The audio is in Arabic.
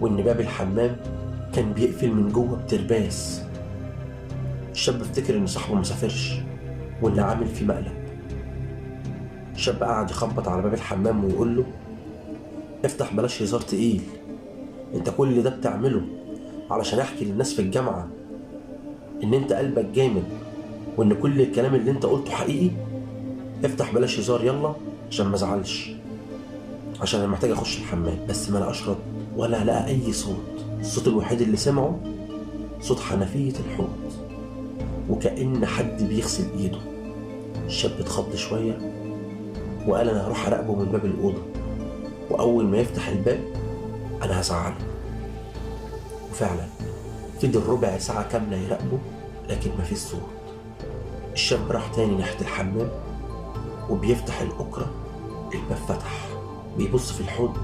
وإن باب الحمام كان بيقفل من جوه بترباس. الشاب افتكر إن صاحبه مسافرش وإن عامل فيه مقلب. الشاب قعد يخبط على باب الحمام ويقول له: افتح، بلاش هزار تقيل، انت كل ده بتعمله علشان احكي للناس في الجامعة ان انت قلبك جامد وان كل الكلام اللي انت قلته حقيقي؟ افتح بلاش هزار يلا عشان ما ازعلش، عشان انا محتاج اخش الحمام. بس ما لقاش رد ولا لقى اي صوت. الصوت الوحيد اللي سمعه صوت حنفية الحوض، وكأن حد بيغسل ايده. الشاب اتخض شوية وقال: انا هروح اراقبه من باب الأوضة، واول ما يفتح الباب انا هزعله. وفعلا فضل ربع ساعة كاملة يراقبه لكن مفيش صوت. الشاب راح تاني ناحية الحمام وبيفتح الأكرة، الباب فتح. بيبص في الحوض